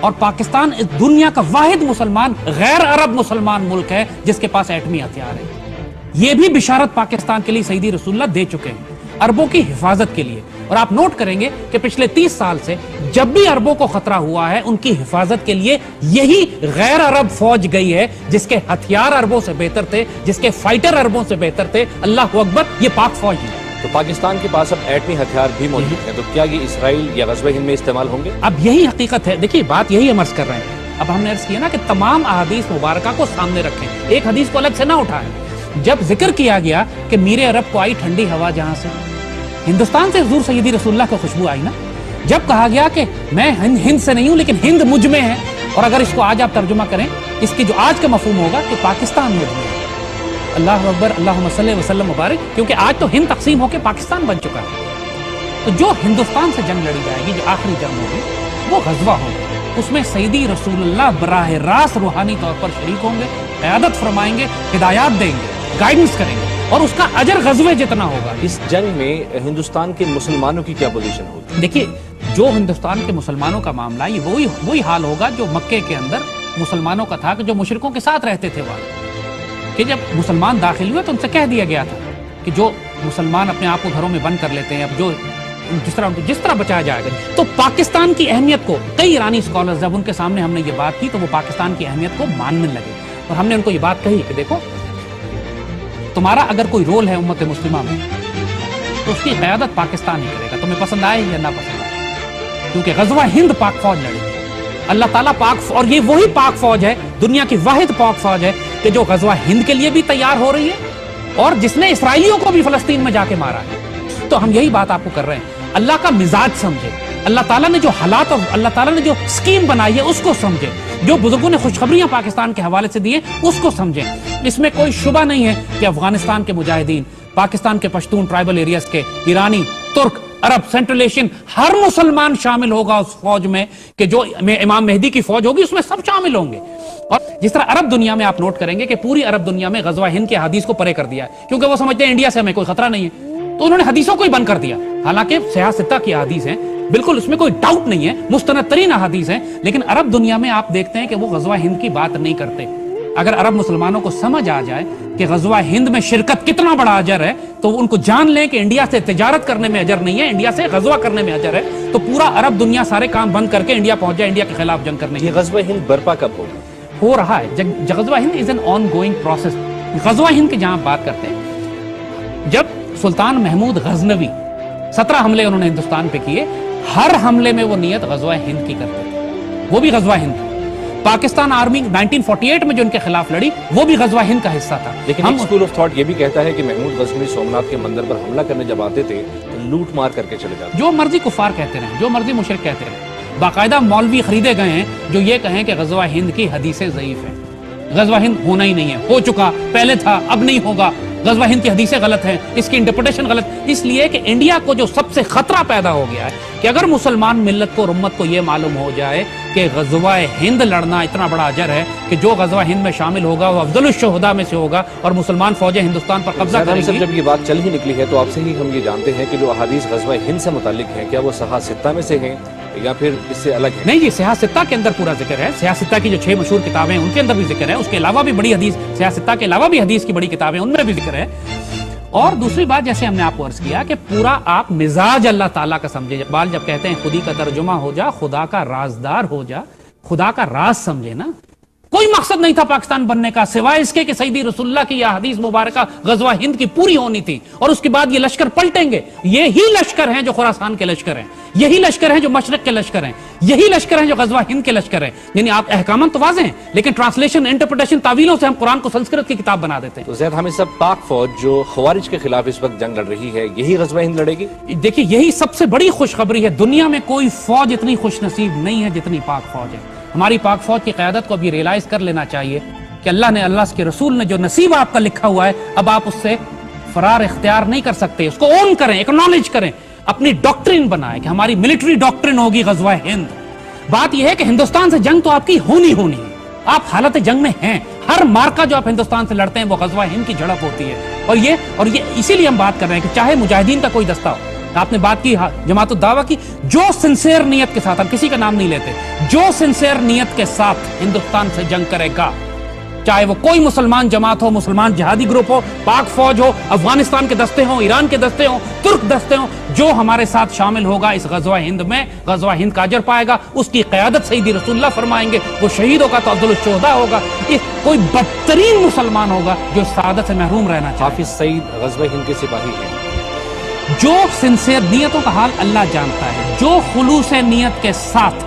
اور پاکستان اس دنیا کا واحد مسلمان غیر عرب مسلمان ملک ہے جس کے پاس ایٹمی ہتھیار ہے. یہ بھی بشارت پاکستان کے لیے سیدی رسول اللہ دے چکے ہیں عربوں کی حفاظت کے لیے. اور آپ نوٹ کریں گے کہ پچھلے 30 سال سے جب بھی عربوں کو خطرہ ہوا ہے ان کی حفاظت کے لیے یہی غیر عرب فوج گئی ہے جس کے ہتھیار عربوں سے بہتر تھے, جس کے فائٹر عربوں سے بہتر تھے. اللہ اکبر, یہ پاک فوج ہے. تو پاکستان کے پاس اب ایٹمی ہتھیار بھی موجود ہیں, تو کیا یہ اسرائیل یا غزوہ ہند میں استعمال ہوں گے؟ اب یہی حقیقت ہے. دیکھیے بات یہی ہم عرض کر رہے ہیں. اب ہم نے عرض کیا نا کہ تمام احادیث مبارکہ کو سامنے رکھیں, ایک حدیث کو الگ سے نہ اٹھائیں. جب ذکر کیا گیا کہ میرے عرب کو آئی ٹھنڈی ہوا جہاں سے, ہندوستان سے حضور سیدی رسول اللہ کو خوشبو آئی نا. جب کہا گیا کہ میں ہند سے نہیں ہوں لیکن ہند مجھ میں ہے, اور اگر اس کو آج آپ ترجمہ کریں, اس کی جو آج کا مفہوم ہوگا کہ پاکستان مجھ میں ہے. اللہ اکبر, اللہم صلی وسلم مبارک, کیونکہ آج تو ہند تقسیم ہو کے پاکستان بن چکا ہے. تو جو ہندوستان سے جنگ لڑی جائے گی, جو آخری جنگ ہوگی, وہ غزوہ ہوگی. اس میں سیدی رسول اللہ براہ راست روحانی طور پر شریک ہوں گے, قیادت فرمائیں گے, ہدایات دیں گے, گائیڈنس کریں گے, اور اس کا اجر غزوے جتنا ہوگا. اس جنگ میں ہندوستان کے مسلمانوں کی کیا پوزیشن ہوگی؟ دیکھیے, جو ہندوستان کے مسلمانوں کا معاملہ ہے, یہ وہی حال ہوگا جو مکے کے اندر مسلمانوں کا تھا, کہ جو مشرکوں کے ساتھ رہتے تھے وہاں, کہ جب مسلمان داخل ہوئے تو ان سے کہہ دیا گیا تھا کہ جو مسلمان اپنے آپ کو گھروں میں بند کر لیتے ہیں, اب جو جس طرح بچایا جائے گا. تو پاکستان کی اہمیت کو کئی ایرانی اسکالرز, جب ان کے سامنے ہم نے یہ بات کی تو وہ پاکستان کی اہمیت کو ماننے لگے, اور ہم نے ان کو یہ بات کہی کہ دیکھو, تمہارا اگر کوئی رول ہے امت مسلمہ میں تو اس کی قیادت پاکستان ہی کرے گا, تمہیں پسند آئے یا نہ پسند آئے, کیونکہ غزوہ ہند پاک فوج لڑی. اللہ تعالیٰ پاک, اور یہ وہی پاک فوج ہے, دنیا کی واحد پاک فوج ہے کہ جو غزوہ ہند کے لیے بھی تیار ہو رہی ہے, اور جس نے اسرائیلیوں کو بھی فلسطین میں جا کے مارا ہے. تو ہم یہی بات آپ کو کر رہے ہیں, اللہ کا مزاج سمجھے, اللہ تعالیٰ نے جو حالات اور اللہ تعالیٰ نے جو اسکیم بنائی ہے اس کو سمجھے, جو بزرگوں نے خوشخبریاں پاکستان کے حوالے سے دیے اس کو سمجھیں. اس میں کوئی شبہ نہیں ہے کہ افغانستان کے مجاہدین, پاکستان کے پشتون ٹرائبل ایریاز کے, ایرانی, ترک, عرب, سینٹرل ایشین, ہر مسلمان شامل ہوگا اس فوج میں, کہ جو امام مہدی کی فوج ہوگی اس میں سب شامل ہوں گے. اور جس طرح عرب دنیا میں آپ نوٹ کریں گے کہ پوری عرب دنیا میں غزوہ ہند کے حدیث کو پرے کر دیا ہے, کیونکہ وہ سمجھتے ہیں انڈیا سے ہمیں کوئی خطرہ نہیں ہے, تو انہوں نے حدیثوں کو ہی بند کر دیا. حالانکہ سیاہ ستہ کی حدیث ہیں, بالکل اس میں کوئی ڈاؤٹ نہیں ہے, مستند ترین حدیث ہیں, لیکن عرب دنیا میں آپ دیکھتے ہیں کہ وہ غزوہ ہند کی بات نہیں کرتے. اگر عرب مسلمانوں کو سمجھ آ جائے کہ غزوہ ہند میں شرکت کتنا بڑا اجر ہے, تو ان کو جان لیں کہ انڈیا سے تجارت کرنے میں اجر نہیں ہے, انڈیا سے غزوہ کرنے میں اجر ہے, تو پورا عرب دنیا سارے کام بند کر کے انڈیا پہنچ جائے انڈیا کے خلاف جنگ کرنے. یہ غزوہ ہند برپا کب ہوگا؟ ہو رہا ہے. غزوہ ہند is an ongoing process. غزوہ ہند کی جہاں بات کرتے ہیں, جب سلطان محمود غزنوی 17 حملے انہوں نے ہندوستان پہ کیے, ہر حملے میں وہ نیت غزوہ ہند کی کرتے تھے, وہ بھی غزوہ ہند. پاکستان آرمی 1948 میں جو ان کے خلاف لڑی وہ بھی غزوہ ہند کا حصہ تھا. لیکن ایک اسکول آف تھاٹ یہ بھی کہتا ہے کہ محمود غزنوی سومناتھ کے مندر پر حملہ کرنے جب آتے تھے تو لوٹ مار کر کے چلے جاتے. جو مرضی کفار کہتے رہیں, جو مرضی مشرک کہتے رہیں, باقاعدہ مولوی خریدے گئے ہیں جو یہ کہیں کہ غزوہ ہند کی حدیثیں ضعیف ہیں, غزوہ ہند ہونا ہی نہیں ہے, ہو چکا, پہلے تھا, اب نہیں ہوگا, غزوہ ہند کی حدیثیں غلط ہیں, اس کی انٹرپریٹیشن غلط. اس لیے کہ انڈیا کو جو سب سے خطرہ پیدا ہو گیا ہے کہ اگر مسلمان ملت کو اور امت کو یہ معلوم ہو جائے کہ غزوہ ہند لڑنا اتنا بڑا اجر ہے کہ جو غزوہ ہند میں شامل ہوگا وہ افضل الشہداء میں سے ہوگا, اور مسلمان فوجیں ہندوستان پر قبضہ کریں گی. جب یہ بات چل ہی نکلی ہے تو آپ سے ہی ہم یہ جانتے ہیں کہ جو احادیث غزوہ ہند سے متعلق ہیں, کیا وہ صحاح ستہ میں سے ہیں یا پھر اس سے الگ ہے؟ نہیں, یہ سیاہ ستہ کے اندر پورا ذکر ہے. سیاہ ستہ کی جو 6 مشہور کتابیں ہیں ان کے اندر بھی ذکر ہے, اس کے علاوہ بھی بڑی حدیث, سیاہ ستہ کے علاوہ بھی حدیث کی بڑی کتابیں ان میں بھی ذکر ہے. اور دوسری بات, جیسے ہم نے آپ کو عرض کیا کہ پورا آپ مزاج اللہ تعالیٰ کا سمجھے. اقبال جب کہتے ہیں خودی کا ترجمہ ہو جا, خدا کا رازدار ہو جا, خدا کا راز سمجھے نا. کوئی مقصد نہیں تھا پاکستان بننے کا سوائے اس کے کہ سیدی رسول اللہ کی یہ حدیث مبارکہ غزوہ ہند کی پوری ہونی تھی, اور اس کے بعد یہ لشکر پلٹیں گے. یہی لشکر ہیں جو خراسان کے لشکر ہیں, یہی لشکر ہیں جو مشرق کے لشکر ہیں, یہی لشکر ہیں جو غزوہ ہند کے لشکر ہیں. یعنی آپ احکامات تو واضح ہیں, لیکن ٹرانسلیشن, انٹرپریٹیشن, تعویلوں سے ہم قرآن کو سنسکرت کی کتاب بنا دیتے ہیں. تو زید حامد صاحب, پاک فوج جو خوارج کے خلاف اس وقت جنگ لڑ رہی ہے, یہی غزوہ ہند لڑے گی؟ دیکھیے, یہی سب سے بڑی خوشخبری ہے. دنیا میں کوئی فوج اتنی خوش نصیب نہیں ہے جتنی پاک فوج ہے. ہماری پاک فوج کی قیادت کو ابھی ریلائز کر لینا چاہیے کہ اللہ نے, اللہ کے رسول نے جو نصیب آپ کا لکھا ہوا ہے, اب آپ اس سے فرار اختیار نہیں کر سکتے. اس کو اون کریں, ایکنالج کریں, اپنی ڈاکٹرن بنائیں کہ ہماری ملٹری ڈاکٹرن ہوگی غزوہ ہند. بات یہ ہے کہ ہندوستان سے جنگ تو آپ کی ہونی ہے, آپ حالت جنگ میں ہیں. ہر مارکا جو آپ ہندوستان سے لڑتے ہیں وہ غزوہ ہند کی جھڑپ ہوتی ہے. اور یہ اسی لیے ہم بات کر رہے ہیں کہ چاہے مجاہدین کا کوئی دستہ ہو, آپ نے بات کی جماعت الدعوہ کی، جو سنسیئر نیت کے ساتھ، ہم کسی کا نام نہیں لیتے، جو سنسیئر نیت کے ساتھ ہندوستان سے جنگ کرے گا، چاہے وہ کوئی مسلمان جماعت ہو، مسلمان جہادی گروپ ہو، پاک فوج ہو، افغانستان کے دستے ہوں، ایران کے دستے ہوں، ترک دستے ہوں، جو ہمارے ساتھ شامل ہوگا اس غزوہ ہند میں، غزوہ ہند کا اجر پائے گا، اس کی قیادت سیدی رسول اللہ فرمائیں گے، وہ شہیدوں کا تو افضل الشہداء ہوگا، کوئی بدترین مسلمان ہوگا جو سعادت سے محروم رہنا چاہے۔ حافظ سعید غزوہ ہند کے سپاہی ہیں۔ جو سنسیئر نیتوں کا حال اللہ جانتا ہے، جو خلوص نیت کے ساتھ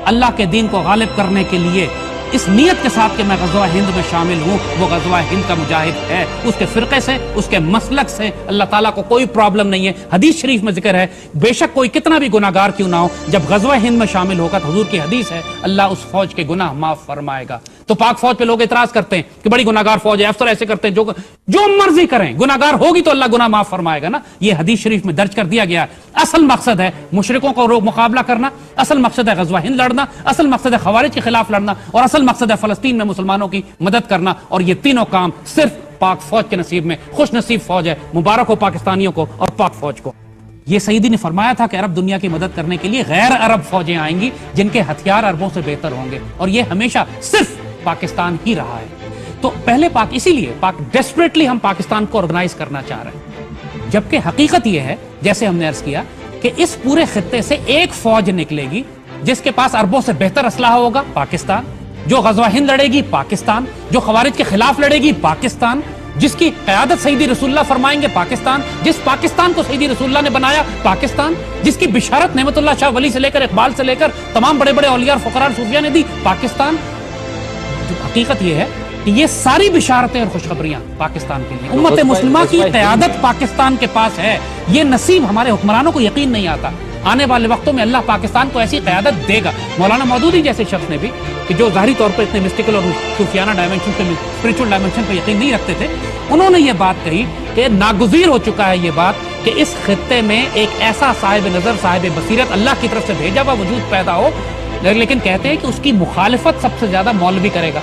اللہ کے دین کو غالب کرنے کے لیے اس نیت کے ساتھ کہ میں غزوہ ہند میں شامل ہوں، وہ غزوہ ہند کا مجاہد ہے، اس کے فرقے سے، اس کے مسلک سے اللہ تعالیٰ کو کوئی پرابلم نہیں ہے۔ حدیث شریف میں ذکر ہے، بے شک کوئی کتنا بھی گناہ گار کیوں نہ ہو، جب غزوہ ہند میں شامل ہوگا تو حضور کی حدیث ہے اللہ اس فوج کے گناہ معاف فرمائے گا۔ تو پاک فوج پہ لوگ اعتراض کرتے ہیں کہ بڑی گناہ گار فوج ہے، افسر ایسے کرتے ہیں، جو مرضی کریں، گناہ گار ہوگی تو اللہ گناہ معاف فرمائے گا نا، یہ حدیث شریف میں درج کر دیا گیا ہے۔ اصل مقصد ہے مشرکوں کو مقابلہ کرنا، اصل مقصد ہے غزوہ ہند لڑنا، اصل مقصد ہے خوارج کے خلاف لڑنا، اور اصل مقصد ہے فلسطین میں مسلمانوں کی مدد کرنا، اور یہ تینوں کام صرف پاک فوج کے نصیب میں، خوش نصیب فوج ہے، مبارک ہو پاکستانیوں کو اور پاک فوج کو۔ یہ سیدی نے فرمایا تھا کہ عرب دنیا کی مدد کرنے کے لیے غیر عرب فوجیں آئیں گی جن کے ہتھیار عربوں سے بہتر ہوں گے، اور یہ ہمیشہ صرف پاکستان ہی رہا ہے۔ تو پہلے اسی لیے ڈیسپریٹلی ہم پاکستان کو آرگنائز کرنا چاہ رہے ہیں، جبکہ حقیقت یہ ہے جیسے ہم نے عرض کیا کہ اس پورے خطے سے ایک فوج نکلے گی جس کے پاس عربوں سے بہتر اسلحہ ہوگا، پاکستان، جو غزوہ ہند لڑے گی، پاکستان، جو خوارج کے خلاف لڑے گی، پاکستان، جس کی قیادت سیدی رسول اللہ فرمائیں گے، پاکستان، جس پاکستان کو سیدی رسول اللہ نے بنایا، پاکستان، جس کی بشارت نعمت اللہ شاہ ولی سے لے کر اقبال سے لے کر تمام بڑے بڑے اولیاء اور فقراء اور صوفیاء نے دی، پاکستان۔ حقیقت یہ ہے کہ یہ ساری بشارتیں اور خوشخبریاں پاکستان کے لیے، امت مسلمہ کی قیادت پاکستان کے پاس ہے۔ یہ نصیب ہمارے حکمرانوں کو یقین نہیں آتا، آنے والے وقتوں میں اللہ پاکستان کو ایسی قیادت دے گا۔ مولانا مودودی جیسے شخص نے بھی، کہ جو ظاہری طور پر اتنے مسٹیکل اور صوفیانہ ڈائمنشن پہ، اسپرچول ڈائمنشن پہ یقین نہیں رکھتے تھے، انہوں نے یہ بات کہی کہ ناگزیر ہو چکا ہے یہ بات کہ اس خطے میں ایک ایسا صاحب نظر، صاحب بصیرت، اللہ کی طرف سے بھیجا ہوا وجود پیدا ہو، لیکن کہتے ہیں کہ اس کی مخالفت سب سے زیادہ مولوی کرے گا۔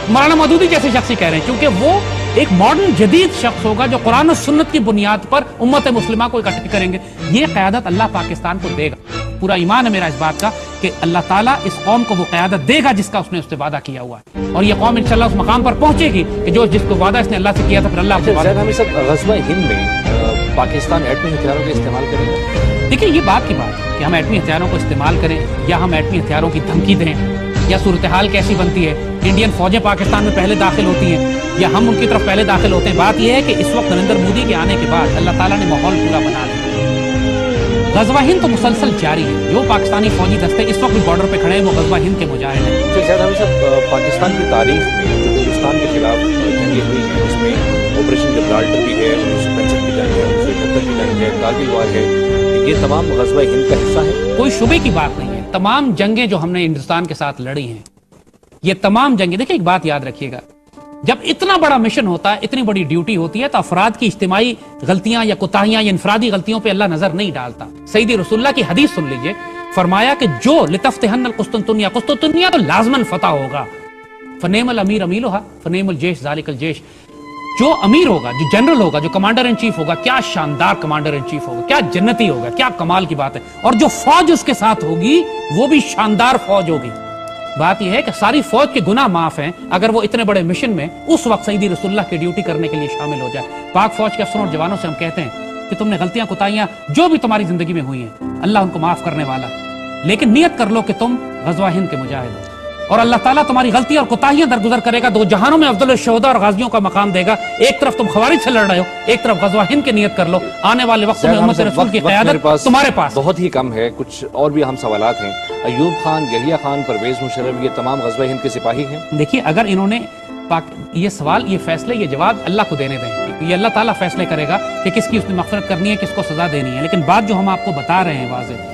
مولانا مودودی جیسے شخص ہی کہہ رہے ہیں، کیونکہ وہ ایک ماڈرن جدید شخص ہوگا جو قرآن و سنت کی بنیاد پر امت مسلمہ کو اکٹھے کریں گے۔ یہ قیادت اللہ پاکستان کو دے گا، پورا ایمان ہے میرا اس بات کا کہ اللہ تعالیٰ اس قوم کو وہ قیادت دے گا جس کا اس نے اس سے وعدہ کیا ہوا ہے، اور یہ قوم انشاءاللہ اس مقام پر پہنچے گی کہ جس کو وعدہ اس نے اللہ سے کیا تھا، پھر اللہ سے زید حامد صاحب، غزوہ ہند میں پاکستان ایٹمی ہتھیاروں کا استعمال کرے گا؟ دیکھیں یہ بات کی بات ہے کہ ہم ایٹمی ہتھیاروں کو استعمال کریں یا ہم ایٹمی ہتھیاروں کی دھمکی دیں، یا صورتحال کیسی بنتی ہے، انڈین فوجیں پاکستان میں پہلے داخل ہوتی ہیں یا ہم ان کی طرف پہلے داخل ہوتے ہیں۔ بات یہ ہے کہ اس وقت نریندر مودی کے آنے کے بعد اللہ تعالیٰ نے ماحول پورا بنا لیا۔ غزوہ ہند تو مسلسل جاری ہے، جو پاکستانی فوجی دستے اس وقت بھی بارڈر پہ کھڑے ہیں وہ غزوہ ہند کے مجاہد ہیں۔ زید حامد صاحب، پاکستان کی تاریخ میں جو ہندوستان کے خلاف جنگیں ہوئی ہیں اس میں آپریشن جبرالٹر بھی ہے، 1965 کی جنگ ہے، 1971 کی جنگ ہے، کارگل وار ہے، یہ تمام غزوہ ہند کا حصہ ہے؟ کوئی شبے کی بات نہیں ہے، تمام جنگیں جو ہم نے ہندوستان کے ساتھ لڑی ہیں، یہ تمام جنگیں، دیکھیں ایک بات یاد رکھیے گا، جب اتنا بڑا مشن ہوتا ہے، اتنی بڑی ڈیوٹی ہوتی ہے، تو افراد کی اجتماعی غلطیاں یا کوتاہیاں یا انفرادی غلطیوں پہ اللہ نظر نہیں ڈالتا۔ سیدی رسول اللہ کی حدیث سن لیجئے، فرمایا کہ جو لتفتحن القسطنطنیہ، قسطنطنیہ تو لازماً فتح ہوگا، فنعم الامیر امیلھا فنعم الجیش ذالک الجیش، جو امیر ہوگا، جو جنرل ہوگا، جو کمانڈر ان چیف ہوگا، کیا شاندار کمانڈر ان چیف ہوگا، کیا جنتی ہوگا، کیا کمال کی بات ہے، اور جو فوج اس کے ساتھ ہوگی وہ بھی شاندار فوج ہوگی۔ بات یہ ہے کہ ساری فوج کے گناہ معاف ہیں اگر وہ اتنے بڑے مشن میں اس وقت سیدی رسول اللہ کی ڈیوٹی کرنے کے لیے شامل ہو جائے۔ پاک فوج کے افسروں اور جوانوں سے ہم کہتے ہیں کہ تم نے غلطیاں کوتاہیاں جو بھی تمہاری زندگی میں ہوئی ہیں اللہ ان کو معاف کرنے والا، لیکن نیت کر لو کہ تم غزوہ ہند کے مجاہد ہو، اور اللہ تعالیٰ تمہاری غلطیاں اور کوتاہیاں درگزر کرے گا، دو جہانوں میں افضل الشہداء اور غازیوں کا مقام دے گا۔ ایک طرف تم خوارج سے لڑ رہے ہو، ایک طرف غزوہ ہند کی نیت کر لو، آنے والے وقت میں امت رسول کی قیادت تمہارے پاس۔ بہت ہی کم ہے، کچھ اور بھی اہم سوالات ہیں۔ ایوب خان، یحییٰ خان، پرویز مشرف، یہ تمام غزوہ ہند کے سپاہی ہیں؟ دیکھیے اگر انہوں نے یہ سوال، یہ فیصلے، یہ جواب اللہ کو دینے دیں، یہ اللہ تعالیٰ فیصلے کرے گا کہ کس کی اس نے مغفرت کرنی ہے، کس کو سزا دینی ہے، لیکن بات جو ہم آپ کو بتا رہے ہیں واضح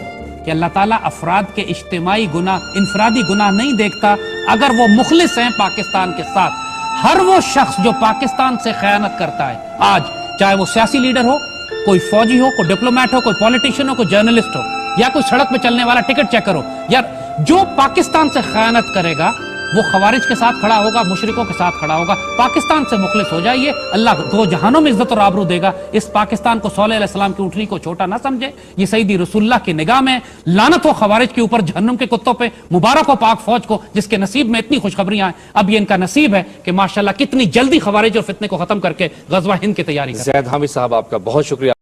کہ اللہ تعالیٰ افراد کے اجتماعی گناہ، انفرادی گناہ نہیں دیکھتا اگر وہ مخلص ہیں پاکستان کے ساتھ۔ ہر وہ شخص جو پاکستان سے خیانت کرتا ہے آج، چاہے وہ سیاسی لیڈر ہو، کوئی فوجی ہو، کوئی ڈپلومیٹ ہو، کوئی پولیٹیشین ہو، کوئی جرنلسٹ ہو، یا کوئی سڑک پہ چلنے والا ٹکٹ چیکر ہو، یا جو پاکستان سے خیانت کرے گا وہ خوارج کے ساتھ کھڑا ہوگا, مشرکوں کے ساتھ کھڑا ہوگا. پاکستان سے مخلص ہو جائیے, اللہ دو جہانوں میں عزت اور آبرو دے گا. اس پاکستان کو صالح علیہ السلام کی اونٹنی کو چھوٹا نہ سمجھے, یہ سیدی رسول اللہ کی نگاہ میں لعنت ہو خوارج کے اوپر, جہنم کے کتوں پہ. مبارک ہو پاک فوج کو جس کے نصیب میں اتنی خوشخبریاں ہیں. اب یہ ان کا نصیب ہے کہ ماشاءاللہ کتنی جلدی خوارج اور فتنے کو ختم کر کے غزوہ ہند کی تیاری کریں. زید حامد صاحب آپ کا بہت شکریہ.